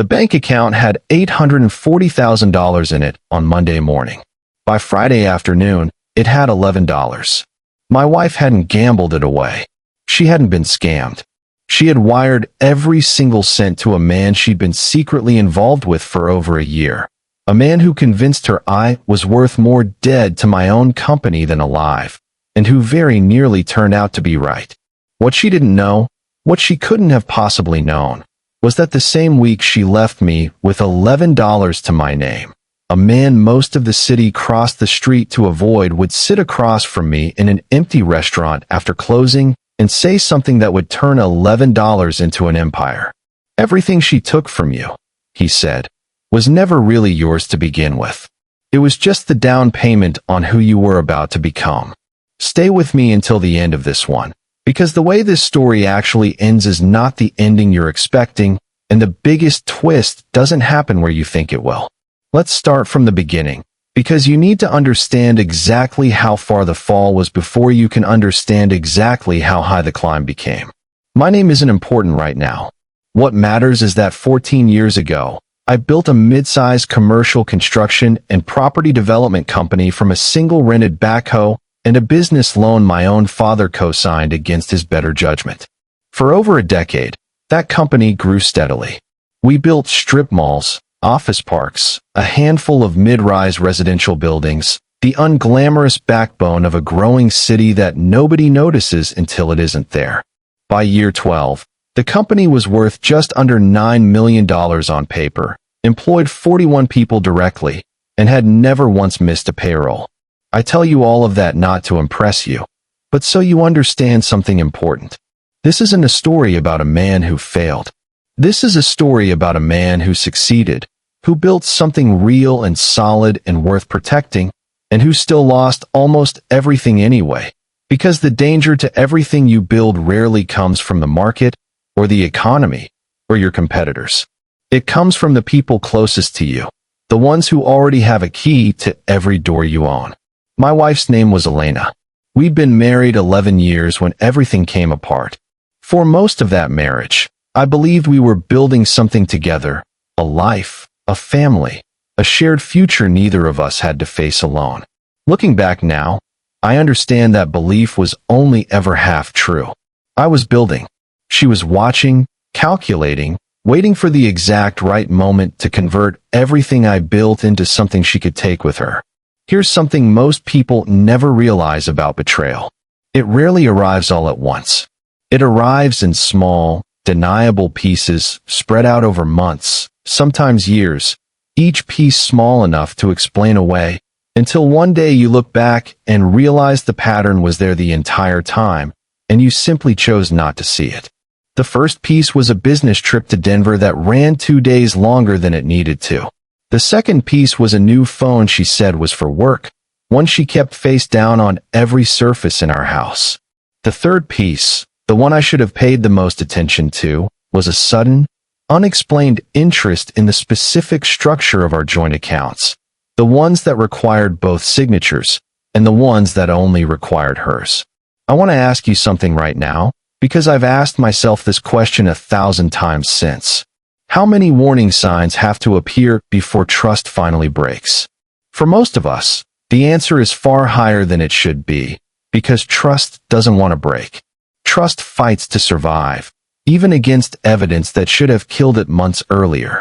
The bank account had $840,000 in it on Monday morning. By Friday afternoon, it had $11. My wife hadn't gambled it away. She hadn't been scammed. She had wired every single cent to a man she'd been secretly involved with for over a year. A man who convinced her I was worth more dead to my own company than alive, and who very nearly turned out to be right. What she didn't know, what she couldn't have possibly known, was that the same week she left me with $11 to my name, a man most of the city crossed the street to avoid would sit across from me in an empty restaurant after closing and say something that would turn $11 into an empire. "Everything she took from you," he said, "was never really yours to begin with. It was just the down payment on who you were about to become. Stay with me until the end of this one, because the way this story actually ends is not the ending you're expecting, and the biggest twist doesn't happen where you think it will. Let's start from the beginning, because you need to understand exactly how far the fall was before you can understand exactly how high the climb became. My name isn't important right now. What matters is that 14 years ago, I built a mid-sized commercial construction and property development company from a single rented backhoe and a business loan my own father co-signed against his better judgment. For over a decade, that company grew steadily. We built strip malls, office parks, a handful of mid-rise residential buildings, the unglamorous backbone of a growing city that nobody notices until it isn't there. By year 12, the company was worth just under $9 million on paper, employed 41 people directly, and had never once missed a payroll. I tell you all of that not to impress you, but so you understand something important. This isn't a story about a man who failed. This is a story about a man who succeeded, who built something real and solid and worth protecting, and who still lost almost everything anyway, because the danger to everything you build rarely comes from the market, or the economy, or your competitors. It comes from the people closest to you, the ones who already have a key to every door you own. My wife's name was Elena. We'd been married 11 years when everything came apart. For most of that marriage, I believed we were building something together, a life, a family, a shared future neither of us had to face alone. Looking back now, I understand that belief was only ever half true. I was building. She was watching, calculating, waiting for the exact right moment to convert everything I built into something she could take with her. Here's something most people never realize about betrayal. It rarely arrives all at once. It arrives in small, deniable pieces spread out over months, sometimes years, each piece small enough to explain away, until one day you look back and realize the pattern was there the entire time, and you simply chose not to see it. The first piece was a business trip to Denver that ran 2 days longer than it needed to. The second piece was a new phone she said was for work, one she kept face down on every surface in our house. The third piece, the one I should have paid the most attention to, was a sudden, unexplained interest in the specific structure of our joint accounts, the ones that required both signatures, and the ones that only required hers. I want to ask you something right now, because I've asked myself this question 1,000 times since. How many warning signs have to appear before trust finally breaks? For most of us, the answer is far higher than it should be, because trust doesn't want to break. Trust fights to survive, even against evidence that should have killed it months earlier.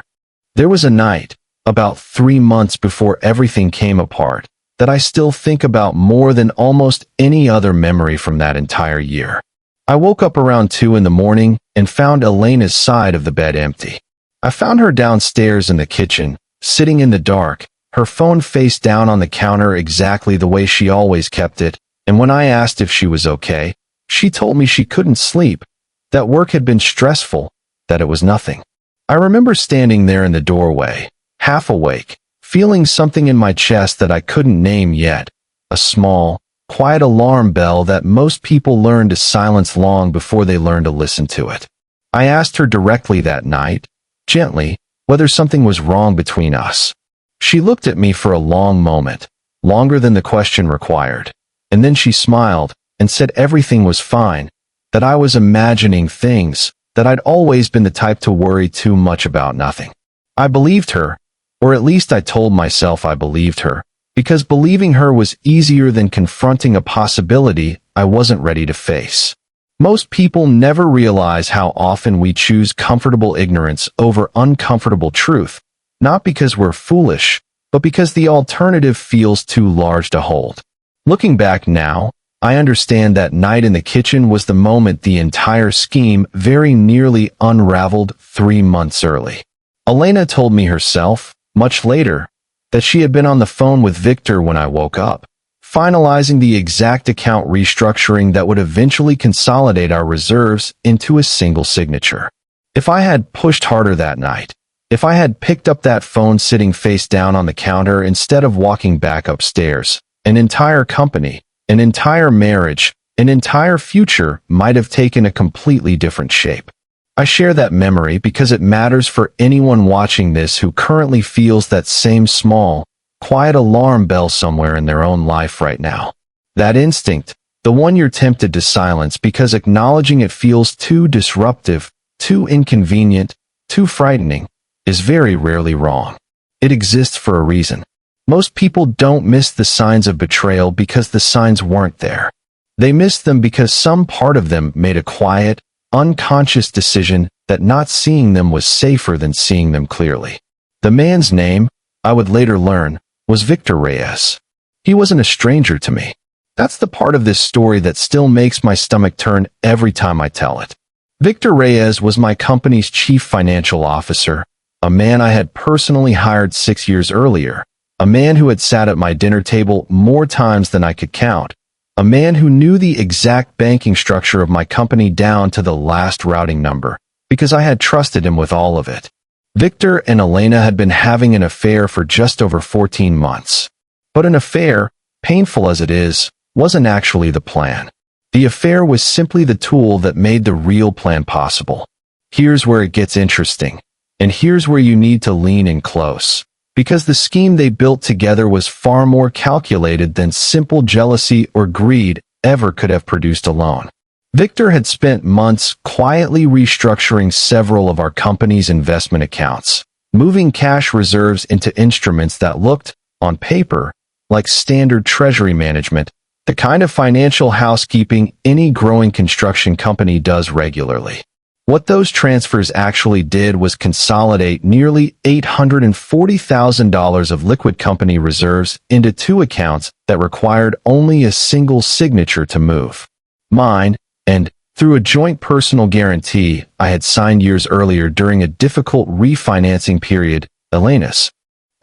There was a night, about 3 months before everything came apart, that I still think about more than almost any other memory from that entire year. I woke up around 2 in the morning and found Elena's side of the bed empty. I found her downstairs in the kitchen, sitting in the dark, her phone face down on the counter exactly the way she always kept it, and when I asked if she was okay, she told me she couldn't sleep, that work had been stressful, that it was nothing. I remember standing there in the doorway, half awake, feeling something in my chest that I couldn't name yet, a small, quiet alarm bell that most people learn to silence long before they learn to listen to it. I asked her directly that night, gently, whether something was wrong between us. She looked at me for a long moment, longer than the question required, and then she smiled and said everything was fine, that I was imagining things, that I'd always been the type to worry too much about nothing. I believed her, or at least I told myself I believed her, because believing her was easier than confronting a possibility I wasn't ready to face. Most people never realize how often we choose comfortable ignorance over uncomfortable truth, not because we're foolish, but because the alternative feels too large to hold. Looking back now, I understand that night in the kitchen was the moment the entire scheme very nearly unraveled 3 months early. Elena told me herself, much later, that she had been on the phone with Victor when I woke up, finalizing the exact account restructuring that would eventually consolidate our reserves into a single signature. If I had pushed harder that night, if I had picked up that phone sitting face down on the counter instead of walking back upstairs, an entire company, an entire marriage, an entire future might have taken a completely different shape. I share that memory because it matters for anyone watching this who currently feels that same small, quiet alarm bell somewhere in their own life right now. That instinct, the one you're tempted to silence because acknowledging it feels too disruptive, too inconvenient, too frightening, is very rarely wrong. It exists for a reason. Most people don't miss the signs of betrayal because the signs weren't there. They miss them because some part of them made a quiet, unconscious decision that not seeing them was safer than seeing them clearly. The man's name, I would later learn, was Victor Reyes. He wasn't a stranger to me. That's the part of this story that still makes my stomach turn every time I tell it. Victor Reyes was my company's chief financial officer, a man I had personally hired 6 years earlier, a man who had sat at my dinner table more times than I could count, a man who knew the exact banking structure of my company down to the last routing number, because I had trusted him with all of it. Victor and Elena had been having an affair for just over 14 months. But an affair, painful as it is, wasn't actually the plan. The affair was simply the tool that made the real plan possible. Here's where it gets interesting. And here's where you need to lean in close. Because the scheme they built together was far more calculated than simple jealousy or greed ever could have produced alone. Victor had spent months quietly restructuring several of our company's investment accounts, moving cash reserves into instruments that looked, on paper, like standard treasury management, the kind of financial housekeeping any growing construction company does regularly. What those transfers actually did was consolidate nearly $840,000 of liquid company reserves into 2 accounts that required only a single signature to move. Mine, and through a joint personal guarantee I had signed years earlier during a difficult refinancing period, Elena's.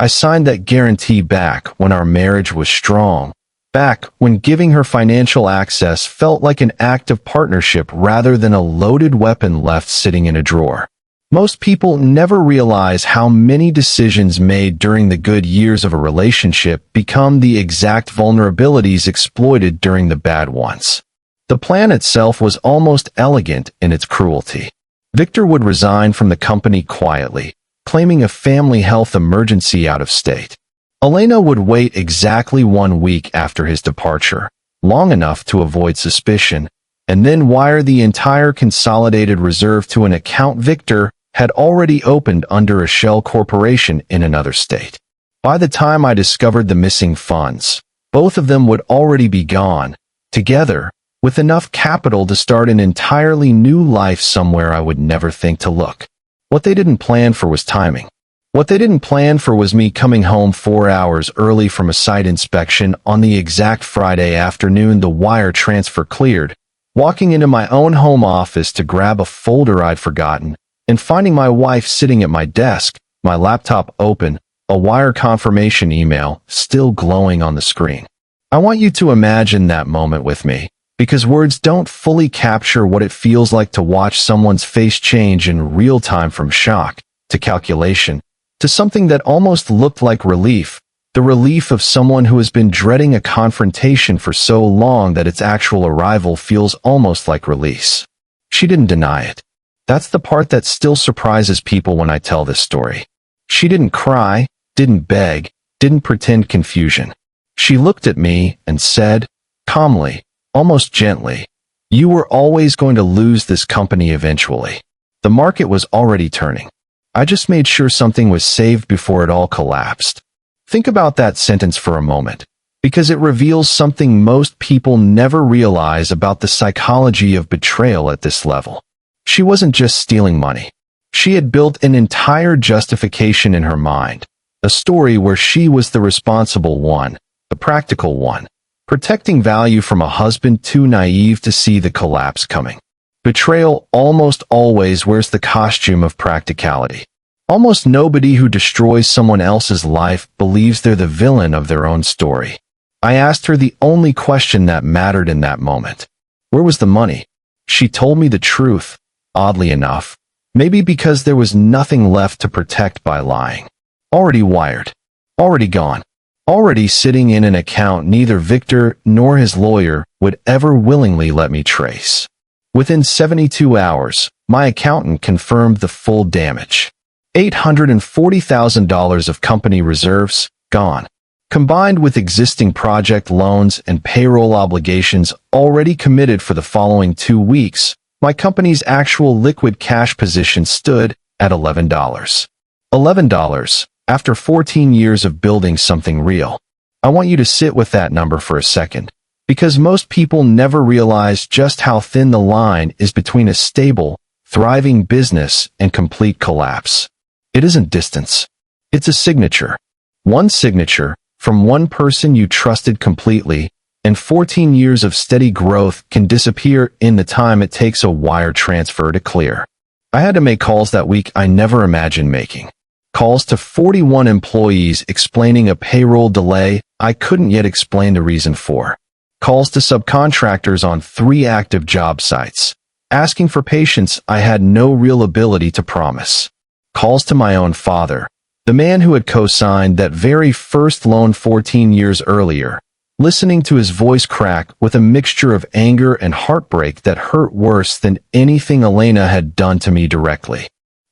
I signed that guarantee back when our marriage was strong, back when giving her financial access felt like an act of partnership rather than a loaded weapon left sitting in a drawer. Most people never realize how many decisions made during the good years of a relationship become the exact vulnerabilities exploited during the bad ones. The plan itself was almost elegant in its cruelty. Victor would resign from the company quietly, claiming a family health emergency out of state. Elena would wait exactly 1 week after his departure, long enough to avoid suspicion, and then wire the entire consolidated reserve to an account Victor had already opened under a shell corporation in another state. By the time I discovered the missing funds, both of them would already be gone, together, with enough capital to start an entirely new life somewhere I would never think to look. What they didn't plan for was timing. What they didn't plan for was me coming home 4 hours early from a site inspection on the exact Friday afternoon the wire transfer cleared, walking into my own home office to grab a folder I'd forgotten, and finding my wife sitting at my desk, my laptop open, a wire confirmation email still glowing on the screen. I want you to imagine that moment with me, because words don't fully capture what it feels like to watch someone's face change in real time from shock to calculation, to something that almost looked like relief, the relief of someone who has been dreading a confrontation for so long that its actual arrival feels almost like release. She didn't deny it. That's the part that still surprises people when I tell this story. She didn't cry, didn't beg, didn't pretend confusion. She looked at me and said, calmly, almost gently, "You were always going to lose this company eventually. The market was already turning. I just made sure something was saved before it all collapsed. Think about that sentence for a moment, because it reveals something most people never realize about the psychology of betrayal at this level. She wasn't just stealing money. She had built an entire justification in her mind, a story where she was the responsible one, the practical one, protecting value from a husband too naive to see the collapse coming. Betrayal almost always wears the costume of practicality. Almost nobody who destroys someone else's life believes they're the villain of their own story. I asked her the only question that mattered in that moment. Where was the money? She told me the truth, oddly enough, maybe because there was nothing left to protect by lying. Already wired. Already gone. Already sitting in an account neither Victor nor his lawyer would ever willingly let me trace. Within 72 hours, my accountant confirmed the full damage. $840,000 of company reserves, gone. Combined with existing project loans and payroll obligations already committed for the following 2 weeks, my company's actual liquid cash position stood at $11. $11, after 14 years of building something real. I want you to sit with that number for a second, because most people never realize just how thin the line is between a stable, thriving business and complete collapse. It isn't distance. It's a signature. One signature, from one person you trusted completely, and 14 years of steady growth can disappear in the time it takes a wire transfer to clear. I had to make calls that week I never imagined making. Calls to 41 employees explaining a payroll delay I couldn't yet explain the reason for. Calls to subcontractors on 3 active job sites, asking for patience I had no real ability to promise. Calls to my own father, the man who had co-signed that very first loan 14 years earlier, listening to his voice crack with a mixture of anger and heartbreak that hurt worse than anything Elena had done to me directly.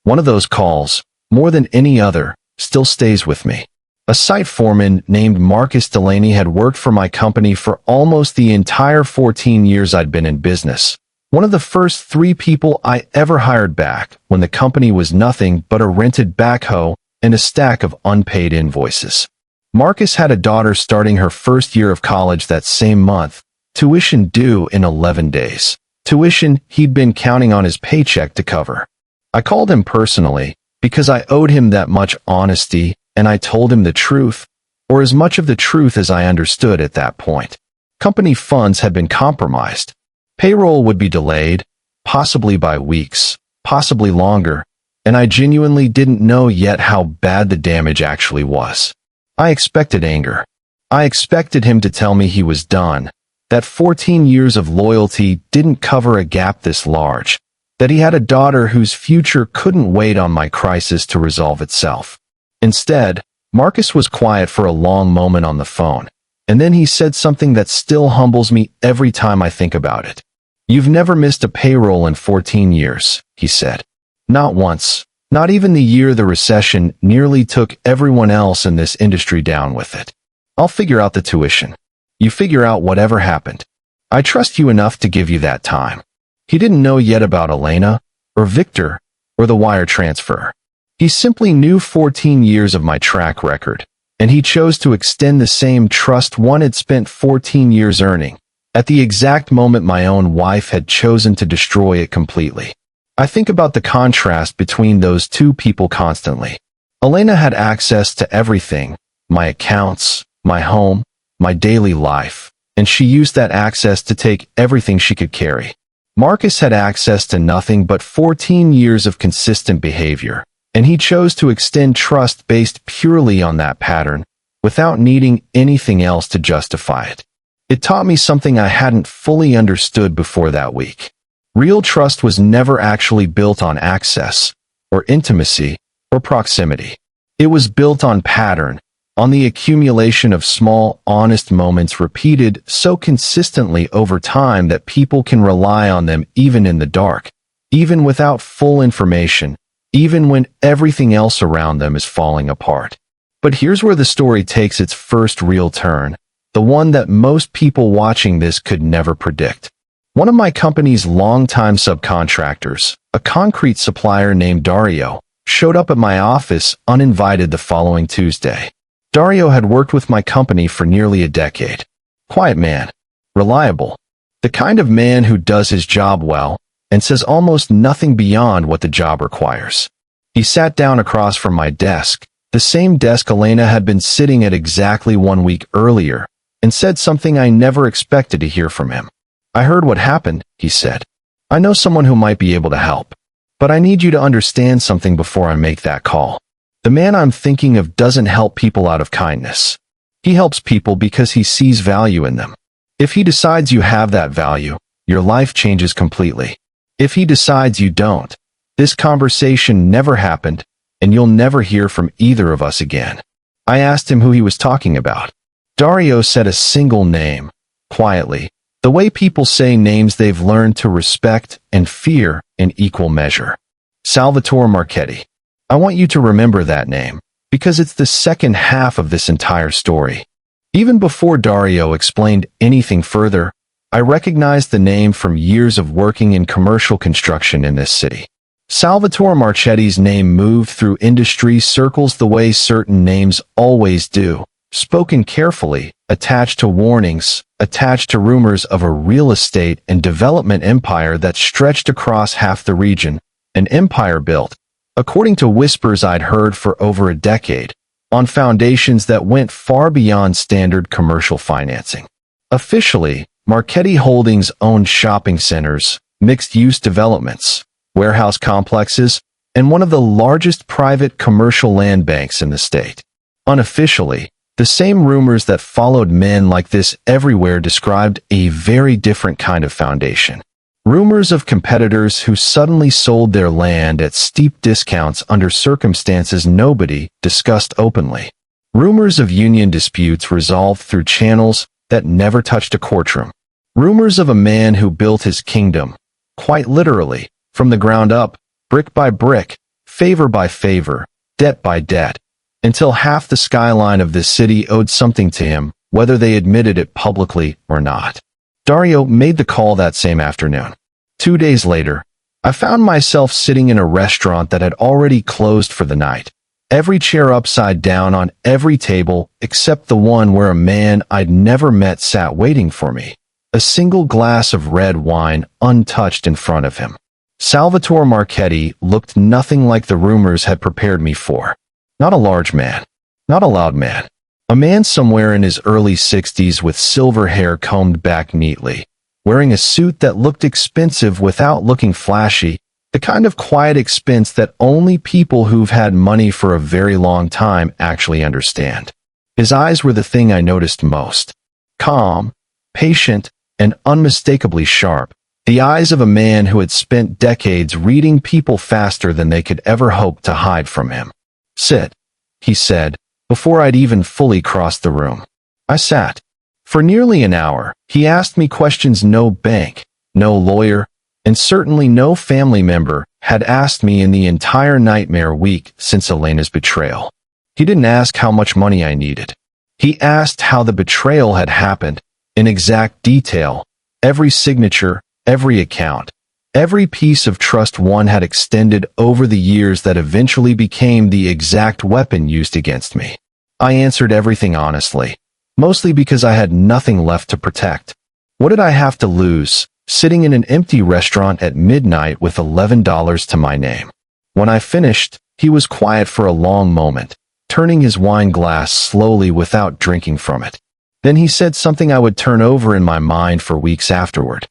One of those calls, more than any other, still stays with me. A site foreman named Marcus Delaney had worked for my company for almost the entire 14 years I'd been in business. One of the first 3 people I ever hired back when the company was nothing but a rented backhoe and a stack of unpaid invoices. Marcus had a daughter starting her first year of college that same month, tuition due in 11 days. Tuition he'd been counting on his paycheck to cover. I called him personally because I owed him that much honesty, and I told him the truth, or as much of the truth as I understood at that point. Company funds had been compromised. Payroll would be delayed, possibly by weeks, possibly longer, and I genuinely didn't know yet how bad the damage actually was. I expected anger. I expected him to tell me he was done, that 14 years of loyalty didn't cover a gap this large, that he had a daughter whose future couldn't wait on my crisis to resolve itself. Instead, Marcus was quiet for a long moment on the phone, and then he said something that still humbles me every time I think about it. "You've never missed a payroll in 14 years, he said. Not once, not even the year the recession nearly took everyone else in this industry down with it. I'll figure out the tuition. You figure out whatever happened. I trust you enough to give you that time." He didn't know yet about Elena, or Victor, or the wire transfer. He simply knew 14 years of my track record, and he chose to extend the same trust one had spent 14 years earning, at the exact moment my own wife had chosen to destroy it completely. I think about the contrast between those 2 people constantly. Elena had access to everything, my accounts, my home, my daily life, and she used that access to take everything she could carry. Marcus had access to nothing but 14 years of consistent behavior, and he chose to extend trust based purely on that pattern, without needing anything else to justify it. It taught me something I hadn't fully understood before that week. Real trust was never actually built on access, or intimacy, or proximity. It was built on pattern, on the accumulation of small, honest moments repeated so consistently over time that people can rely on them even in the dark, even without full information, even when everything else around them is falling apart. But here's where the story takes its first real turn, the one that most people watching this could never predict. One of my company's longtime subcontractors, a concrete supplier named Dario, showed up at my office uninvited the following Tuesday. Dario had worked with my company for nearly a decade. Quiet man. Reliable. The kind of man who does his job well and says almost nothing beyond what the job requires. He sat down across from my desk, the same desk Elena had been sitting at exactly 1 week earlier, and said something I never expected to hear from him. "I heard what happened," he said. "I know someone who might be able to help. But I need you to understand something before I make that call. The man I'm thinking of doesn't help people out of kindness. He helps people because he sees value in them. If he decides you have that value, your life changes completely. If he decides you don't, this conversation never happened, and you'll never hear from either of us again." I asked him who he was talking about. Dario said a single name, quietly, the way people say names they've learned to respect and fear in equal measure. Salvatore Marchetti. I want you to remember that name, because it's the second half of this entire story. Even before Dario explained anything further, I recognized the name from years of working in commercial construction in this city. Salvatore Marchetti's name moved through industry circles the way certain names always do, spoken carefully, attached to warnings, attached to rumors of a real estate and development empire that stretched across half the region, an empire built, according to whispers I'd heard for over a decade, on foundations that went far beyond standard commercial financing. Officially, Marchetti Holdings owned shopping centers, mixed-use developments, warehouse complexes, and one of the largest private commercial land banks in the state. Unofficially, the same rumors that followed men like this everywhere described a very different kind of foundation. Rumors of competitors who suddenly sold their land at steep discounts under circumstances nobody discussed openly. Rumors of union disputes resolved through channels that never touched a courtroom. Rumors of a man who built his kingdom, quite literally, from the ground up, brick by brick, favor by favor, debt by debt, until half the skyline of this city owed something to him, whether they admitted it publicly or not. Dario made the call that same afternoon. 2 days later, I found myself sitting in a restaurant that had already closed for the night. Every chair upside down on every table except the one where a man I'd never met sat waiting for me. A single glass of red wine untouched in front of him. Salvatore Marchetti looked nothing like the rumors had prepared me for. Not a large man. Not a loud man. A man somewhere in his early 60s with silver hair combed back neatly, wearing a suit that looked expensive without looking flashy, the kind of quiet expense that only people who've had money for a very long time actually understand. His eyes were the thing I noticed most. Calm, patient, and unmistakably sharp. The eyes of a man who had spent decades reading people faster than they could ever hope to hide from him. "Sit," he said, before I'd even fully crossed the room. I sat. For nearly an hour, he asked me questions no bank, no lawyer, and certainly no family member had asked me in the entire nightmare week since Elena's betrayal. He didn't ask how much money I needed. He asked how the betrayal had happened, in exact detail, every signature, every account, every piece of trust one had extended over the years that eventually became the exact weapon used against me. I answered everything honestly, mostly because I had nothing left to protect. What did I have to lose, sitting in an empty restaurant at midnight with $11 to my name? When I finished, he was quiet for a long moment, turning his wine glass slowly without drinking from it. Then he said something I would turn over in my mind for weeks afterward.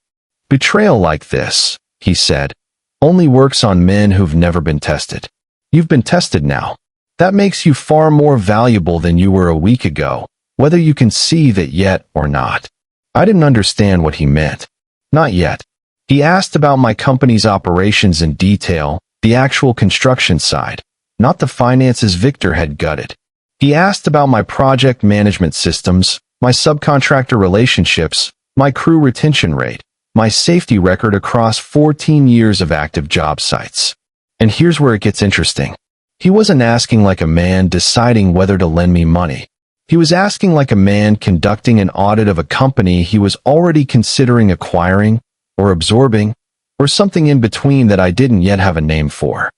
"Betrayal like this," he said, "only works on men who've never been tested. You've been tested now. That makes you far more valuable than you were a week ago, whether you can see that yet or not." I didn't understand what he meant. Not yet. He asked about my company's operations in detail, the actual construction side, not the finances Victor had gutted. He asked about my project management systems, my subcontractor relationships, my crew retention rate, my safety record across 14 years of active job sites. And here's where it gets interesting. He wasn't asking like a man deciding whether to lend me money. He was asking like a man conducting an audit of a company he was already considering acquiring, or absorbing, or something in between that I didn't yet have a name for.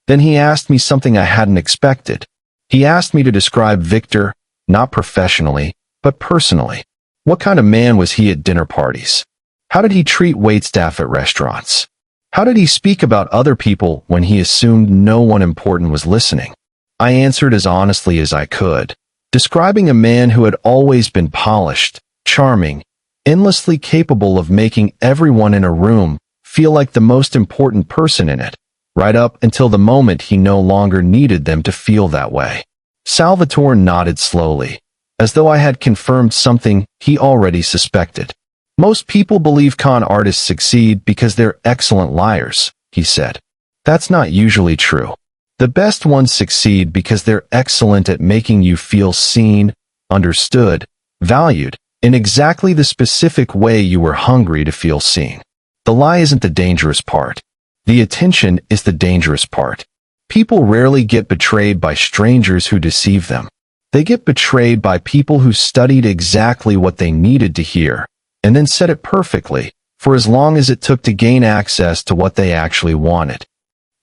Then he asked me something I hadn't expected. He asked me to describe Victor, not professionally, but personally. What kind of man was he at dinner parties? How did he treat waitstaff at restaurants? How did he speak about other people when he assumed no one important was listening? I answered as honestly as I could, describing a man who had always been polished, charming, endlessly capable of making everyone in a room feel like the most important person in it, right up until the moment he no longer needed them to feel that way. Salvatore nodded slowly, as though I had confirmed something he already suspected. Most people believe con artists succeed because they're excellent liars, he said. That's not usually true. The best ones succeed because they're excellent at making you feel seen, understood, valued, in exactly the specific way you were hungry to feel seen. The lie isn't the dangerous part. The attention is the dangerous part. People rarely get betrayed by strangers who deceive them. They get betrayed by people who studied exactly what they needed to hear, and then said it perfectly, for as long as it took to gain access to what they actually wanted.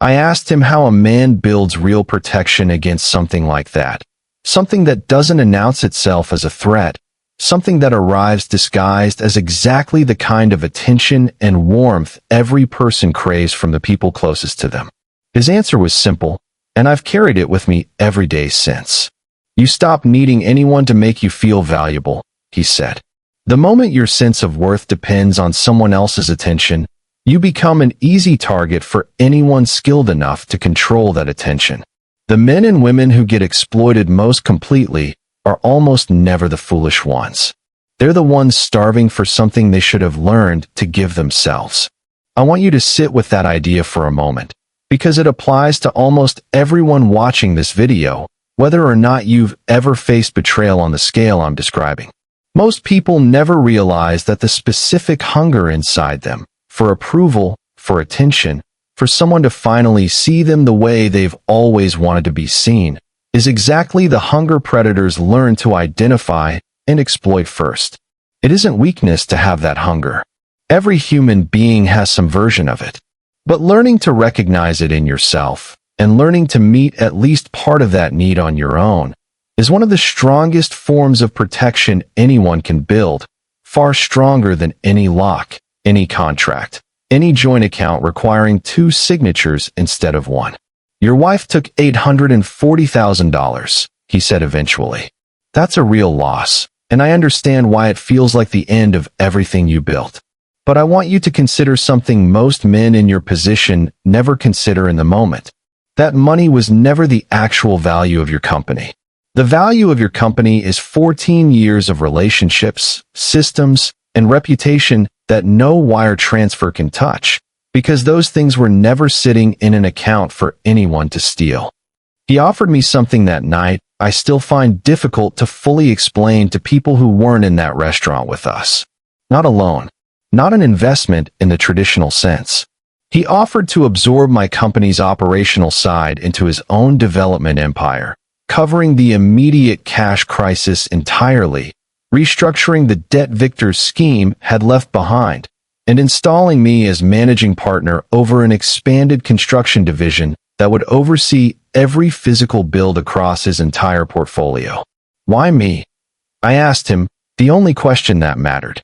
I asked him how a man builds real protection against something like that, something that doesn't announce itself as a threat, something that arrives disguised as exactly the kind of attention and warmth every person craves from the people closest to them. His answer was simple, and I've carried it with me every day since. You stop needing anyone to make you feel valuable, he said. The moment your sense of worth depends on someone else's attention, you become an easy target for anyone skilled enough to control that attention. The men and women who get exploited most completely are almost never the foolish ones. They're the ones starving for something they should have learned to give themselves. I want you to sit with that idea for a moment, because it applies to almost everyone watching this video, whether or not you've ever faced betrayal on the scale I'm describing. Most people never realize that the specific hunger inside them, for approval, for attention, for someone to finally see them the way they've always wanted to be seen, is exactly the hunger predators learn to identify and exploit first. It isn't weakness to have that hunger. Every human being has some version of it. But learning to recognize it in yourself, and learning to meet at least part of that need on your own, is one of the strongest forms of protection anyone can build, far stronger than any lock, any contract, any joint account requiring 2 signatures instead of 1. Your wife took $840,000, he said eventually. That's a real loss, and I understand why it feels like the end of everything you built. But I want you to consider something most men in your position never consider in the moment. That money was never the actual value of your company. The value of your company is 14 years of relationships, systems, and reputation that no wire transfer can touch, because those things were never sitting in an account for anyone to steal. He offered me something that night I still find difficult to fully explain to people who weren't in that restaurant with us. Not a loan, not an investment in the traditional sense. He offered to absorb my company's operational side into his own development empire, covering the immediate cash crisis entirely, restructuring the debt Victor's scheme had left behind, and installing me as managing partner over an expanded construction division that would oversee every physical build across his entire portfolio. Why me? I asked him, the only question that mattered.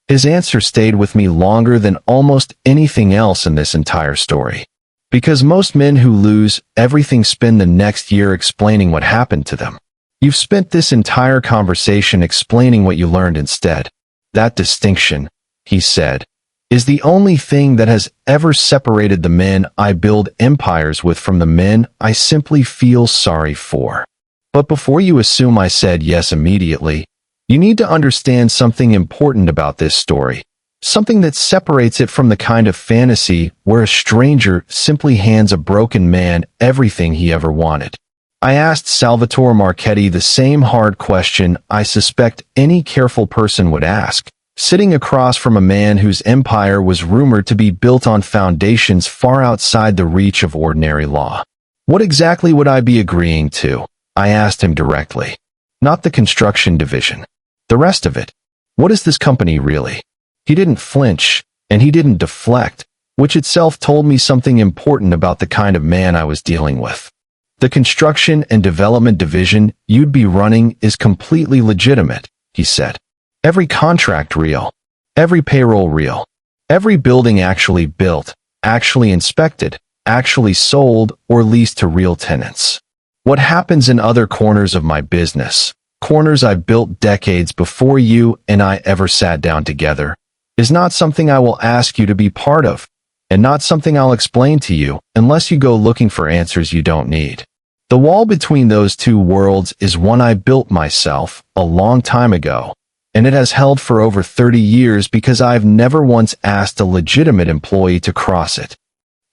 His answer stayed with me longer than almost anything else in this entire story. Because most men who lose everything spend the next year explaining what happened to them. You've spent this entire conversation explaining what you learned instead. That distinction, he said, is the only thing that has ever separated the men I build empires with from the men I simply feel sorry for. But before you assume I said yes immediately, you need to understand something important about this story, something that separates it from the kind of fantasy where a stranger simply hands a broken man everything he ever wanted. I asked Salvatore Marchetti the same hard question I suspect any careful person would ask, sitting across from a man whose empire was rumored to be built on foundations far outside the reach of ordinary law. What exactly would I be agreeing to? I asked him directly. Not the construction division. The rest of it. What is this company really? He didn't flinch, and he didn't deflect, which itself told me something important about the kind of man I was dealing with. The construction and development division you'd be running is completely legitimate, he said. Every contract real. Every payroll real. Every building actually built, actually inspected, actually sold or leased to real tenants. What happens in other corners of my business, corners I built decades before you and I ever sat down together, is not something I will ask you to be part of, and not something I'll explain to you unless you go looking for answers you don't need. The wall between those two worlds is one I built myself a long time ago, and it has held for over 30 years because I've never once asked a legitimate employee to cross it.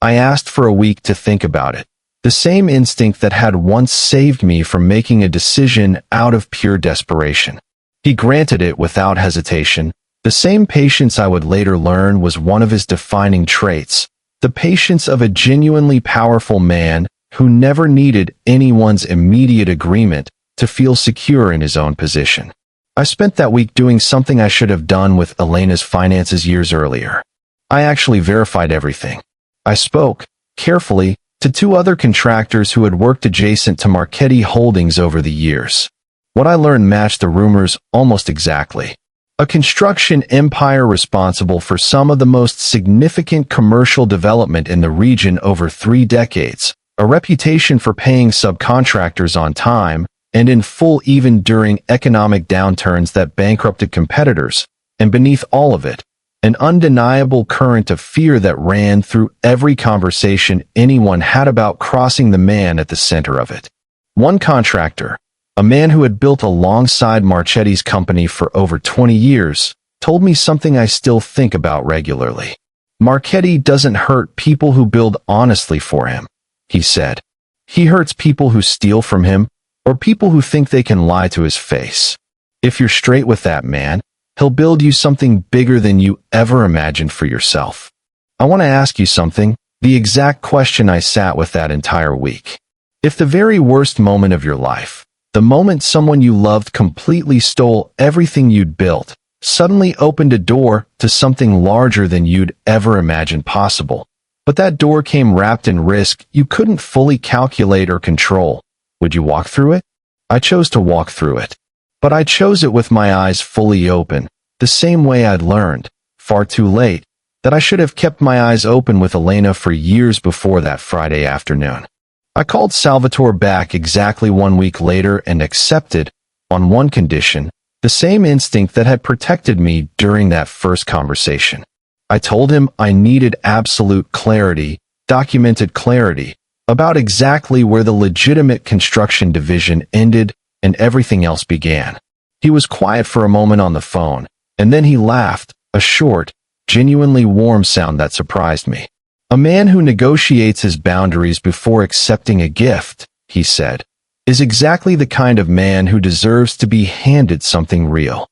I asked for a week to think about it, the same instinct that had once saved me from making a decision out of pure desperation. He granted it without hesitation. The same patience I would later learn was one of his defining traits, the patience of a genuinely powerful man who never needed anyone's immediate agreement to feel secure in his own position. I spent that week doing something I should have done with Elena's finances years earlier. I actually verified everything. I spoke, carefully, to two other contractors who had worked adjacent to Marchetti Holdings over the years. What I learned matched the rumors almost exactly. A construction empire responsible for some of the most significant commercial development in the region over 3 decades, a reputation for paying subcontractors on time and in full even during economic downturns that bankrupted competitors, and beneath all of it, an undeniable current of fear that ran through every conversation anyone had about crossing the man at the center of it. One contractor, a man who had built alongside Marchetti's company for over 20 years, told me something I still think about regularly. Marchetti doesn't hurt people who build honestly for him, he said. He hurts people who steal from him, or people who think they can lie to his face. If you're straight with that man, he'll build you something bigger than you ever imagined for yourself. I want to ask you something, the exact question I sat with that entire week. If the very worst moment of your life, the moment someone you loved completely stole everything you'd built, suddenly opened a door to something larger than you'd ever imagined possible, but that door came wrapped in risk you couldn't fully calculate or control, would you walk through it? I chose to walk through it. But I chose it with my eyes fully open, the same way I'd learned, far too late, that I should have kept my eyes open with Elena for years before that Friday afternoon. I called Salvatore back exactly 1 week later and accepted, on one condition, the same instinct that had protected me during that first conversation. I told him I needed absolute clarity, documented clarity, about exactly where the legitimate construction division ended and everything else began. He was quiet for a moment on the phone, and then he laughed, a short, genuinely warm sound that surprised me. A man who negotiates his boundaries before accepting a gift, he said, is exactly the kind of man who deserves to be handed something real.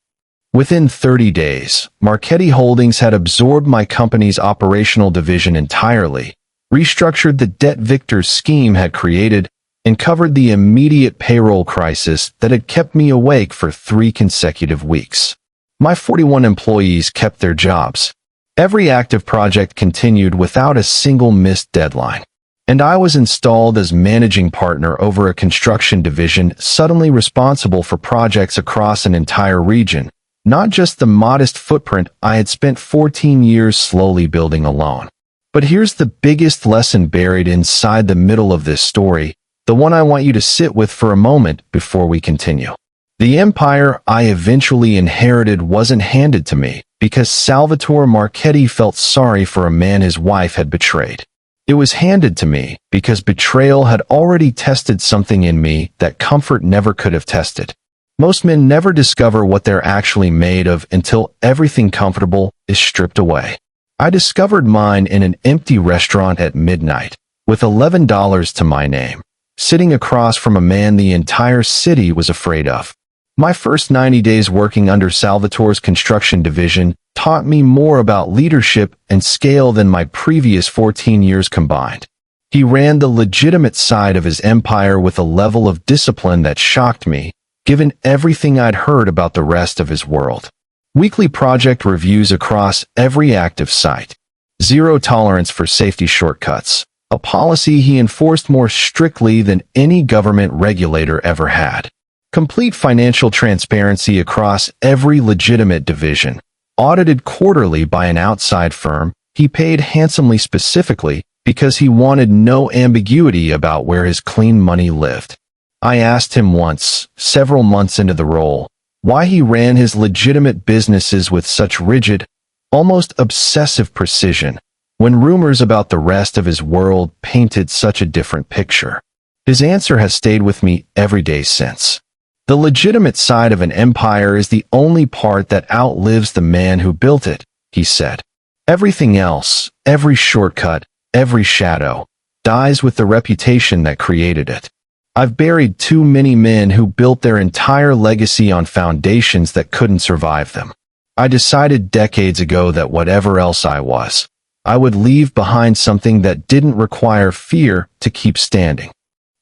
Within 30 days, Marchetti Holdings had absorbed my company's operational division entirely, restructured the debt Victor's scheme had created, and covered the immediate payroll crisis that had kept me awake for 3 consecutive weeks. My 41 employees kept their jobs. Every active project continued without a single missed deadline. And I was installed as managing partner over a construction division suddenly responsible for projects across an entire region, not just the modest footprint I had spent 14 years slowly building alone. But here's the biggest lesson buried inside the middle of this story, the one I want you to sit with for a moment before we continue. The empire I eventually inherited wasn't handed to me because Salvatore Marchetti felt sorry for a man his wife had betrayed. It was handed to me because betrayal had already tested something in me that comfort never could have tested. Most men never discover what they're actually made of until everything comfortable is stripped away. I discovered mine in an empty restaurant at midnight, with $11 to my name, sitting across from a man the entire city was afraid of. My first 90 days working under Salvatore's construction division taught me more about leadership and scale than my previous 14 years combined. He ran the legitimate side of his empire with a level of discipline that shocked me, given everything I'd heard about the rest of his world. Weekly project reviews across every active site. Zero tolerance for safety shortcuts, a policy he enforced more strictly than any government regulator ever had. Complete financial transparency across every legitimate division. Audited quarterly by an outside firm, he paid handsomely specifically because he wanted no ambiguity about where his clean money lived. I asked him once, several months into the role, why he ran his legitimate businesses with such rigid, almost obsessive precision, when rumors about the rest of his world painted such a different picture. His answer has stayed with me every day since. The legitimate side of an empire is the only part that outlives the man who built it, he said. Everything else, every shortcut, every shadow, dies with the reputation that created it. I've buried too many men who built their entire legacy on foundations that couldn't survive them. I decided decades ago that whatever else I was, I would leave behind something that didn't require fear to keep standing.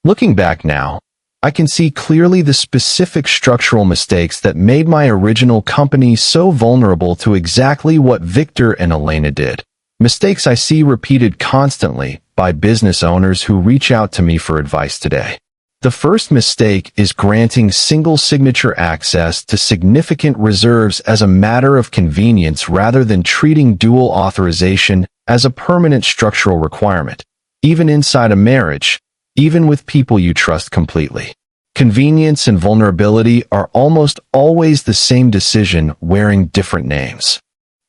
Looking back now, I can see clearly the specific structural mistakes that made my original company so vulnerable to exactly what Victor and Elena did. Mistakes I see repeated constantly by business owners who reach out to me for advice today. The first mistake is granting single-signature access to significant reserves as a matter of convenience rather than treating dual authorization as a permanent structural requirement, even inside a marriage, even with people you trust completely. Convenience and vulnerability are almost always the same decision wearing different names.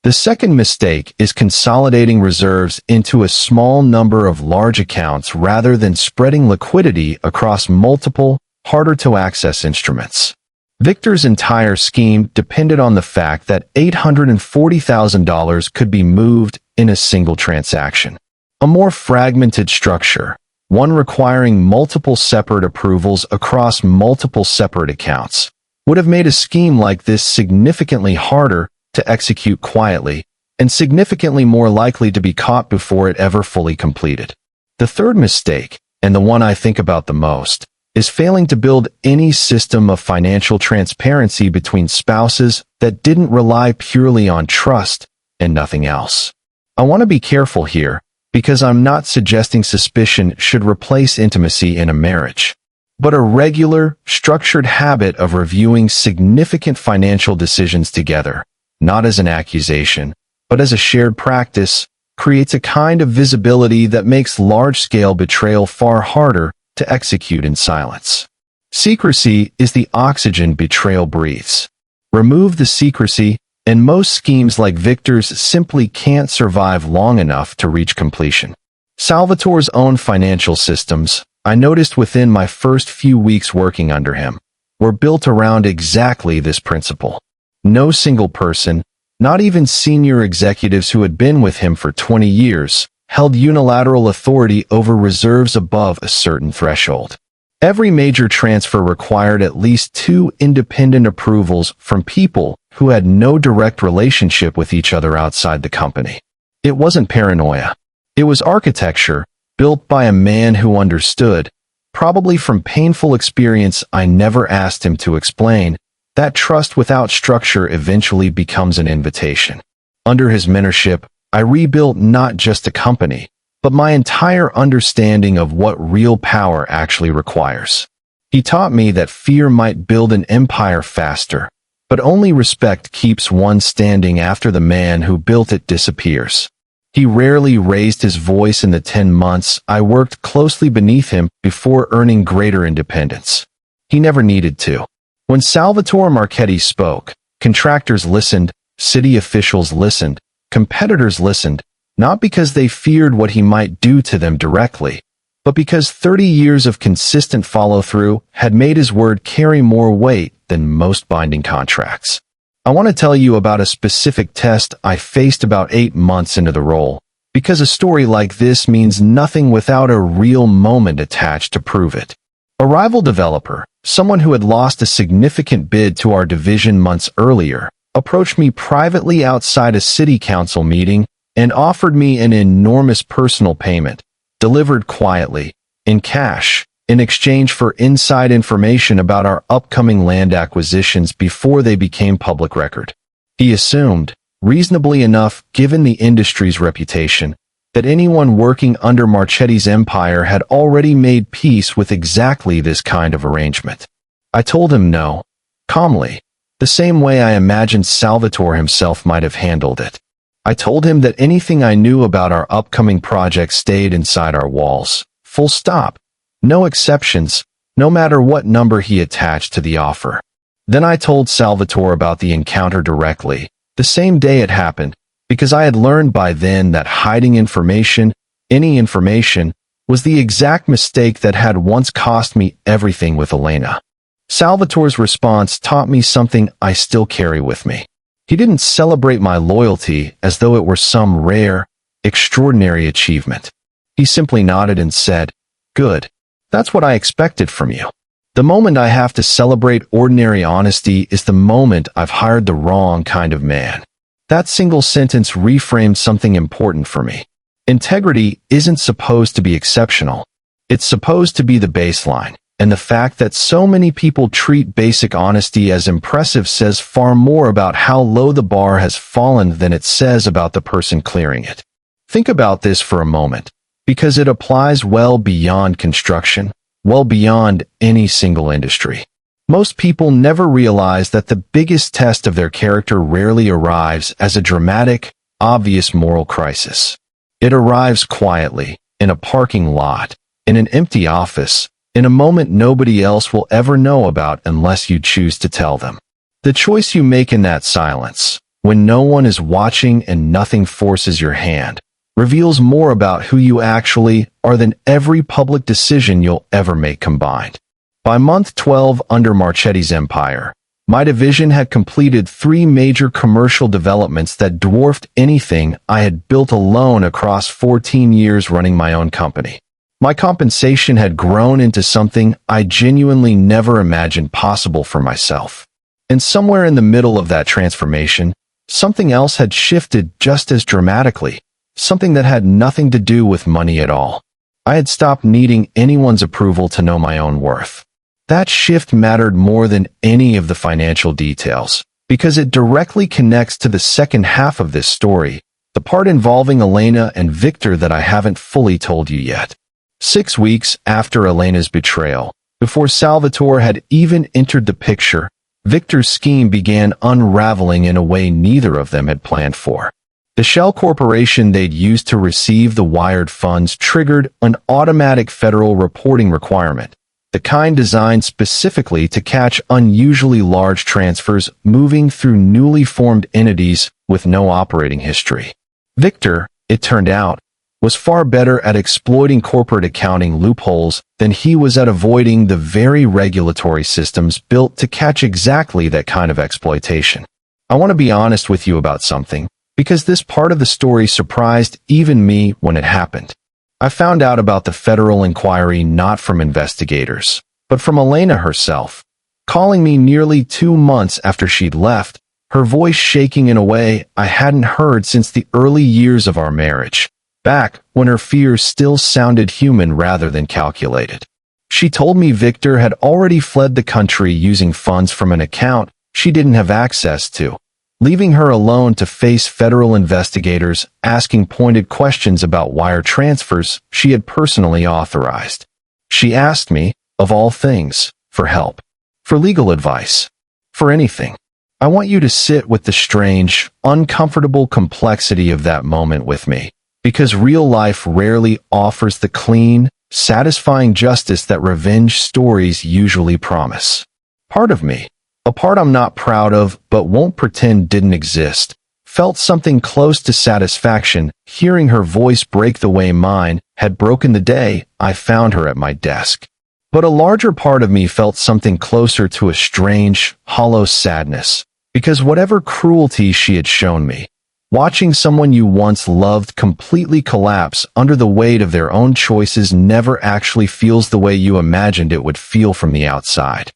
The second mistake is consolidating reserves into a small number of large accounts rather than spreading liquidity across multiple, harder-to-access instruments. Victor's entire scheme depended on the fact that $840,000 could be moved in a single transaction. A more fragmented structure, one requiring multiple separate approvals across multiple separate accounts, would have made a scheme like this significantly harder to execute quietly, and significantly more likely to be caught before it ever fully completed. The third mistake, and the one I think about the most, is failing to build any system of financial transparency between spouses that didn't rely purely on trust and nothing else. I want to be careful here, because I'm not suggesting suspicion should replace intimacy in a marriage, but a regular, structured habit of reviewing significant financial decisions together, not as an accusation, but as a shared practice, creates a kind of visibility that makes large-scale betrayal far harder to execute in silence. Secrecy is the oxygen betrayal breathes. Remove the secrecy, and most schemes like Victor's simply can't survive long enough to reach completion. Salvatore's own financial systems, I noticed within my first few weeks working under him, were built around exactly this principle. No single person, not even senior executives who had been with him for 20 years, held unilateral authority over reserves above a certain threshold. Every major transfer required at least 2 independent approvals from people who had no direct relationship with each other outside the company. It wasn't paranoia. It was architecture, built by a man who understood, probably from painful experience I never asked him to explain, that trust without structure eventually becomes an invitation. Under his mentorship, I rebuilt not just a company, but my entire understanding of what real power actually requires. He taught me that fear might build an empire faster, but only respect keeps one standing after the man who built it disappears. He rarely raised his voice in the 10 months I worked closely beneath him before earning greater independence. He never needed to. When Salvatore Marchetti spoke, contractors listened, city officials listened, competitors listened, not because they feared what he might do to them directly, but because 30 years of consistent follow-through had made his word carry more weight than most binding contracts. I want to tell you about a specific test I faced about 8 months into the role, because a story like this means nothing without a real moment attached to prove it. A rival developer, someone who had lost a significant bid to our division months earlier, approached me privately outside a city council meeting and offered me an enormous personal payment, delivered quietly, in cash, in exchange for inside information about our upcoming land acquisitions before they became public record. He assumed, reasonably enough given the industry's reputation, that anyone working under Marchetti's empire had already made peace with exactly this kind of arrangement. I told him no, calmly, the same way I imagined Salvatore himself might have handled it. I told him that anything I knew about our upcoming project stayed inside our walls, full stop, no exceptions, no matter what number he attached to the offer. Then I told Salvatore about the encounter directly, the same day it happened, because I had learned by then that hiding information, any information, was the exact mistake that had once cost me everything with Elena. Salvatore's response taught me something I still carry with me. He didn't celebrate my loyalty as though it were some rare, extraordinary achievement. He simply nodded and said, "Good. That's what I expected from you." The moment I have to celebrate ordinary honesty is the moment I've hired the wrong kind of man. That single sentence reframed something important for me. Integrity isn't supposed to be exceptional. It's supposed to be the baseline, and the fact that so many people treat basic honesty as impressive says far more about how low the bar has fallen than it says about the person clearing it. Think about this for a moment, because it applies well beyond construction, well beyond any single industry. Most people never realize that the biggest test of their character rarely arrives as a dramatic, obvious moral crisis. It arrives quietly, in a parking lot, in an empty office, in a moment nobody else will ever know about unless you choose to tell them. The choice you make in that silence, when no one is watching and nothing forces your hand, reveals more about who you actually are than every public decision you'll ever make combined. By month 12 under Marchetti's empire, my division had completed 3 major commercial developments that dwarfed anything I had built alone across 14 years running my own company. My compensation had grown into something I genuinely never imagined possible for myself. And somewhere in the middle of that transformation, something else had shifted just as dramatically, something that had nothing to do with money at all. I had stopped needing anyone's approval to know my own worth. That shift mattered more than any of the financial details, because it directly connects to the second half of this story, the part involving Elena and Victor that I haven't fully told you yet. 6 weeks after Elena's betrayal, before Salvatore had even entered the picture, Victor's scheme began unraveling in a way neither of them had planned for. The shell corporation they'd used to receive the wired funds triggered an automatic federal reporting requirement, the kind designed specifically to catch unusually large transfers moving through newly formed entities with no operating history. Victor, it turned out, was far better at exploiting corporate accounting loopholes than he was at avoiding the very regulatory systems built to catch exactly that kind of exploitation. I want to be honest with you about something, because this part of the story surprised even me when it happened. I found out about the federal inquiry not from investigators, but from Elena herself, calling me nearly 2 months after she'd left, her voice shaking in a way I hadn't heard since the early years of our marriage, back when her fears still sounded human rather than calculated. She told me Victor had already fled the country using funds from an account she didn't have access to, leaving her alone to face federal investigators asking pointed questions about wire transfers she had personally authorized. She asked me, of all things, for help, for legal advice, for anything. I want you to sit with the strange, uncomfortable complexity of that moment with me, because real life rarely offers the clean, satisfying justice that revenge stories usually promise. Part of me, a part I'm not proud of but won't pretend didn't exist, felt something close to satisfaction hearing her voice break the way mine had broken the day I found her at my desk. But a larger part of me felt something closer to a strange, hollow sadness, because whatever cruelty she had shown me, watching someone you once loved completely collapse under the weight of their own choices never actually feels the way you imagined it would feel from the outside.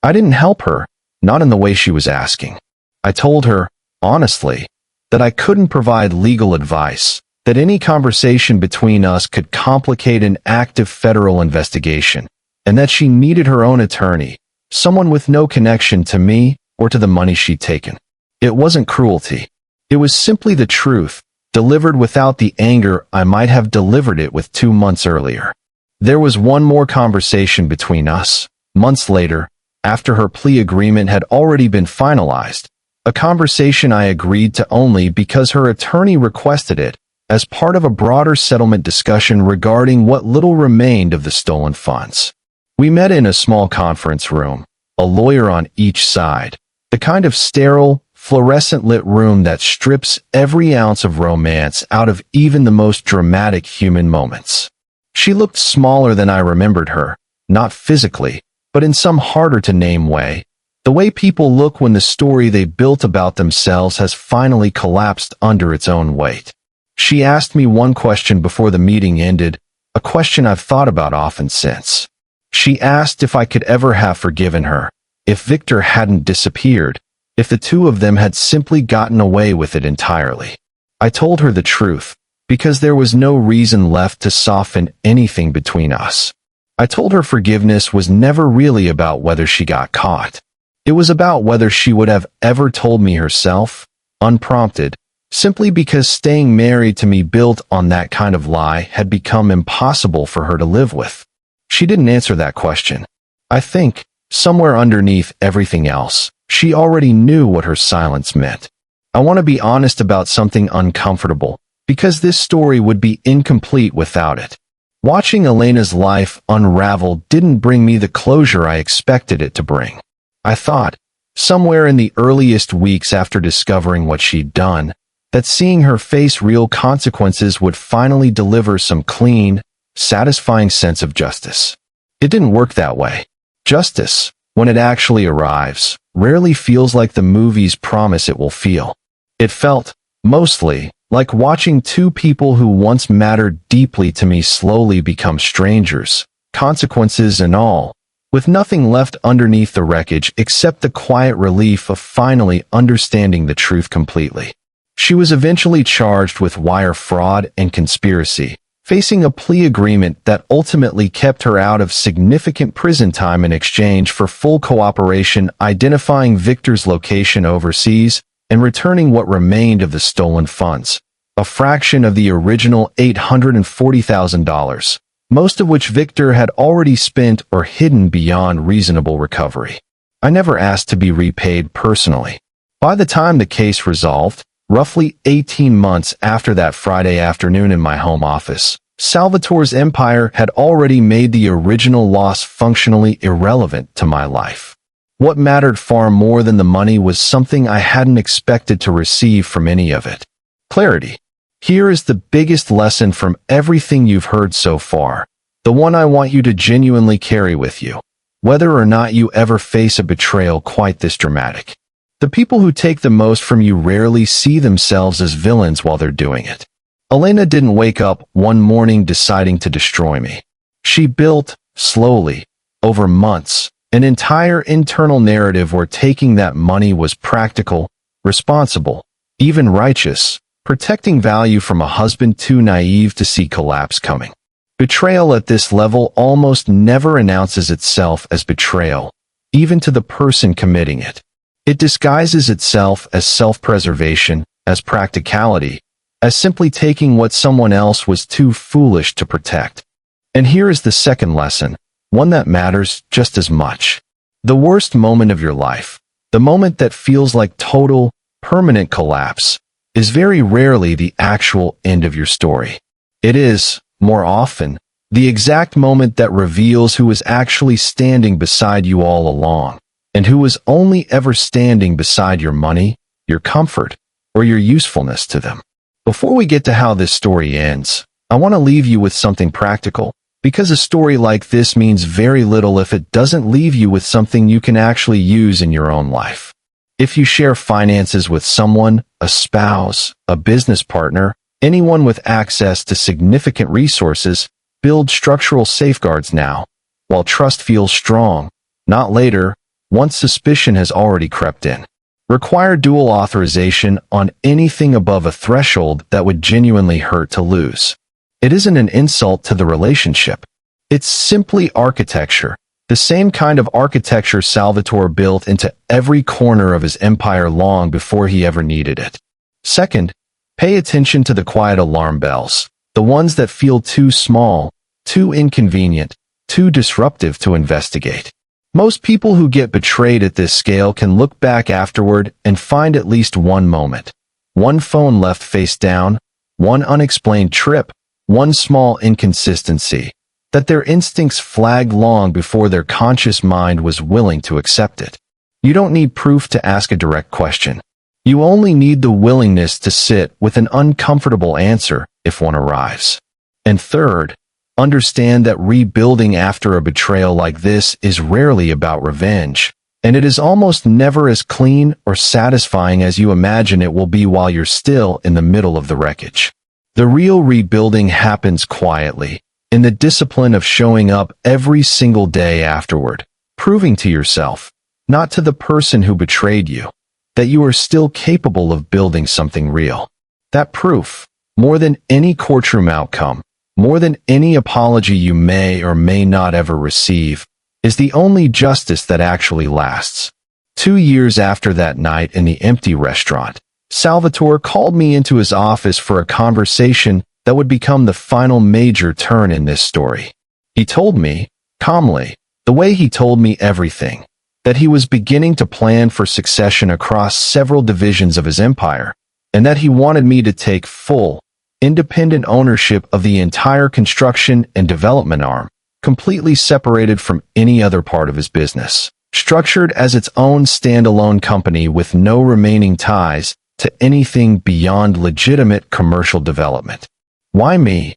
I didn't help her, not in the way she was asking. I told her, honestly, that I couldn't provide legal advice, that any conversation between us could complicate an active federal investigation, and that she needed her own attorney, someone with no connection to me or to the money she'd taken. It wasn't cruelty. It was simply the truth, delivered without the anger I might have delivered it with 2 months earlier. There was one more conversation between us, months later, after her plea agreement had already been finalized, a conversation I agreed to only because her attorney requested it, as part of a broader settlement discussion regarding what little remained of the stolen funds. We met in a small conference room, a lawyer on each side, the kind of sterile, fluorescent-lit room that strips every ounce of romance out of even the most dramatic human moments. She looked smaller than I remembered her, not physically, but in some harder-to-name way, the way people look when the story they built about themselves has finally collapsed under its own weight. She asked me one question before the meeting ended, a question I've thought about often since. She asked if I could ever have forgiven her, if Victor hadn't disappeared, if the two of them had simply gotten away with it entirely. I told her the truth, because there was no reason left to soften anything between us. I told her forgiveness was never really about whether she got caught. It was about whether she would have ever told me herself, unprompted, simply because staying married to me built on that kind of lie had become impossible for her to live with. She didn't answer that question. I think, somewhere underneath everything else, she already knew what her silence meant. I want to be honest about something uncomfortable, because this story would be incomplete without it. Watching Elena's life unravel didn't bring me the closure I expected it to bring. I thought, somewhere in the earliest weeks after discovering what she'd done, that seeing her face real consequences would finally deliver some clean, satisfying sense of justice. It didn't work that way. Justice, when it actually arrives, rarely feels like the movies promise it will feel. It felt, mostly, like watching two people who once mattered deeply to me slowly become strangers, consequences and all, with nothing left underneath the wreckage except the quiet relief of finally understanding the truth completely. She was eventually charged with wire fraud and conspiracy, facing a plea agreement that ultimately kept her out of significant prison time in exchange for full cooperation identifying Victor's location overseas and returning what remained of the stolen funds, a fraction of the original $840,000, most of which Victor had already spent or hidden beyond reasonable recovery. I never asked to be repaid personally. By the time the case resolved, roughly 18 months after that Friday afternoon in my home office, Salvatore's empire had already made the original loss functionally irrelevant to my life. What mattered far more than the money was something I hadn't expected to receive from any of it. Clarity. Here is the biggest lesson from everything you've heard so far, the one I want you to genuinely carry with you, whether or not you ever face a betrayal quite this dramatic. The people who take the most from you rarely see themselves as villains while they're doing it. Elena didn't wake up one morning deciding to destroy me. She built, slowly, over months, an entire internal narrative where taking that money was practical, responsible, even righteous, protecting value from a husband too naive to see collapse coming. Betrayal at this level almost never announces itself as betrayal, even to the person committing it. It disguises itself as self-preservation, as practicality, as simply taking what someone else was too foolish to protect. And here is the second lesson, one that matters just as much. The worst moment of your life, the moment that feels like total, permanent collapse, is very rarely the actual end of your story. It is, more often, the exact moment that reveals who was actually standing beside you all along, and who was only ever standing beside your money, your comfort, or your usefulness to them. Before we get to how this story ends, I want to leave you with something practical, because a story like this means very little if it doesn't leave you with something you can actually use in your own life. If you share finances with someone, a spouse, a business partner, anyone with access to significant resources, build structural safeguards now, while trust feels strong, not later, once suspicion has already crept in. Require dual authorization on anything above a threshold that would genuinely hurt to lose. It isn't an insult to the relationship. It's simply architecture, the same kind of architecture Salvatore built into every corner of his empire long before he ever needed it. Second, pay attention to the quiet alarm bells, the ones that feel too small, too inconvenient, too disruptive to investigate. Most people who get betrayed at this scale can look back afterward and find at least one moment. One phone left face down, one unexplained trip, one small inconsistency, that their instincts flagged long before their conscious mind was willing to accept it. You don't need proof to ask a direct question. You only need the willingness to sit with an uncomfortable answer if one arrives. And third, understand that rebuilding after a betrayal like this is rarely about revenge, and it is almost never as clean or satisfying as you imagine it will be while you're still in the middle of the wreckage. The real rebuilding happens quietly, in the discipline of showing up every single day afterward, proving to yourself, not to the person who betrayed you, that you are still capable of building something real. That proof, more than any courtroom outcome, more than any apology you may or may not ever receive, is the only justice that actually lasts. 2 years after that night in the empty restaurant, Salvatore called me into his office for a conversation that would become the final major turn in this story. He told me, calmly, the way he told me everything, that he was beginning to plan for succession across several divisions of his empire, and that he wanted me to take full, independent ownership of the entire construction and development arm, completely separated from any other part of his business, structured as its own standalone company with no remaining ties to anything beyond legitimate commercial development. Why me?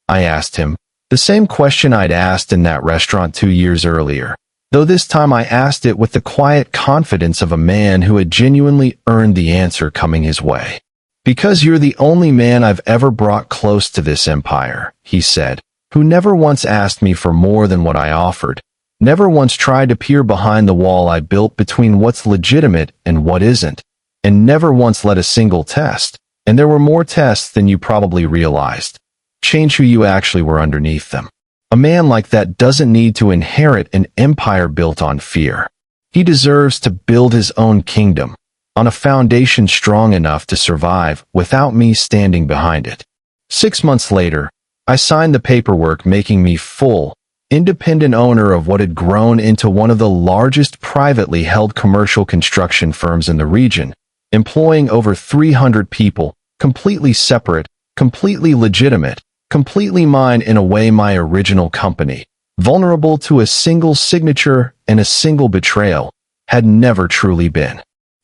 I asked him, the same question I'd asked in that restaurant 2 years earlier, though this time I asked it with the quiet confidence of a man who had genuinely earned the answer coming his way. Because you're the only man I've ever brought close to this empire, he said, who never once asked me for more than what I offered, never once tried to peer behind the wall I built between what's legitimate and what isn't, and never once led a single test, and there were more tests than you probably realized, change who you actually were underneath them. A man like that doesn't need to inherit an empire built on fear. He deserves to build his own kingdom, on a foundation strong enough to survive without me standing behind it. 6 months later, I signed the paperwork making me full, independent owner of what had grown into one of the largest privately held commercial construction firms in the region, employing over 300 people, completely separate, completely legitimate, completely mine in a way my original company, vulnerable to a single signature and a single betrayal, had never truly been.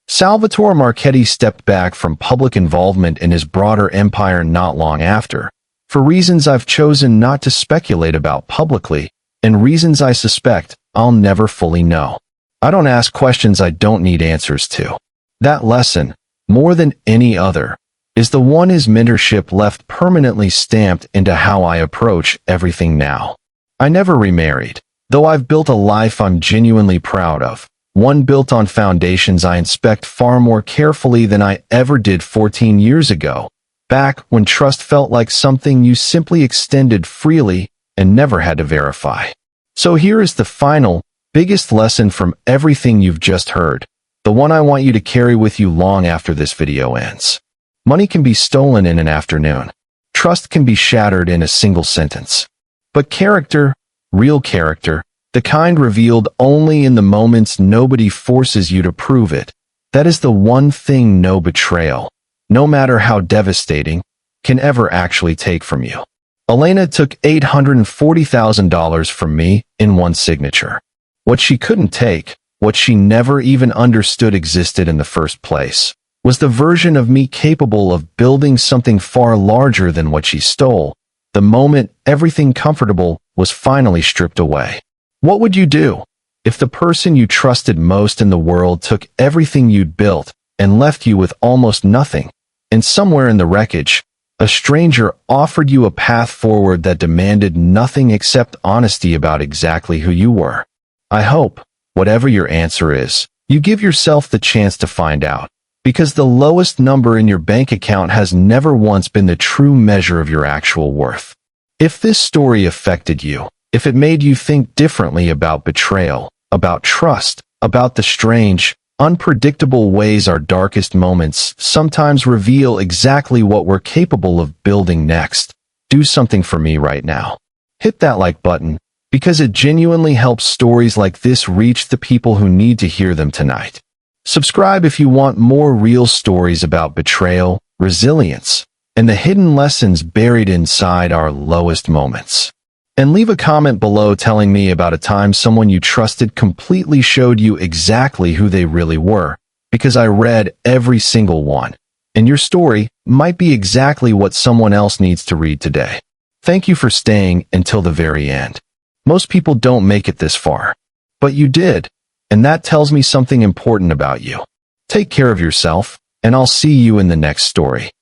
Salvatore Marchetti stepped back from public involvement in his broader empire not long after, for reasons I've chosen not to speculate about publicly, and reasons I suspect I'll never fully know. I don't ask questions I don't need answers to. That lesson, more than any other, is the one his mentorship left permanently stamped into how I approach everything now. I never remarried, though I've built a life I'm genuinely proud of, one built on foundations I inspect far more carefully than I ever did 14 years ago, back when trust felt like something you simply extended freely and never had to verify. So here is the final, biggest lesson from everything you've just heard, the one I want you to carry with you long after this video ends. Money can be stolen in an afternoon. Trust can be shattered in a single sentence. But character, real character, the kind revealed only in the moments nobody forces you to prove it, that is the one thing no betrayal, no matter how devastating, can ever actually take from you. Elena took $840,000 from me in one signature. What she couldn't take, what she never even understood existed in the first place, was the version of me capable of building something far larger than what she stole, the moment everything comfortable was finally stripped away. What would you do if the person you trusted most in the world took everything you'd built and left you with almost nothing, and somewhere in the wreckage, a stranger offered you a path forward that demanded nothing except honesty about exactly who you were? I hope, whatever your answer is, you give yourself the chance to find out, because the lowest number in your bank account has never once been the true measure of your actual worth. If this story affected you, if it made you think differently about betrayal, about trust, about the strange, unpredictable ways, our darkest moments sometimes reveal exactly what we're capable of building next. Do something for me right now. Hit that like button, because it genuinely helps stories like this reach the people who need to hear them tonight. Subscribe if you want more real stories about betrayal, resilience, and the hidden lessons buried inside our lowest moments. And leave a comment below telling me about a time someone you trusted completely showed you exactly who they really were, because I read every single one, and your story might be exactly what someone else needs to read today. Thank you for staying until the very end. Most people don't make it this far, but you did, and that tells me something important about you. Take care of yourself, and I'll see you in the next story.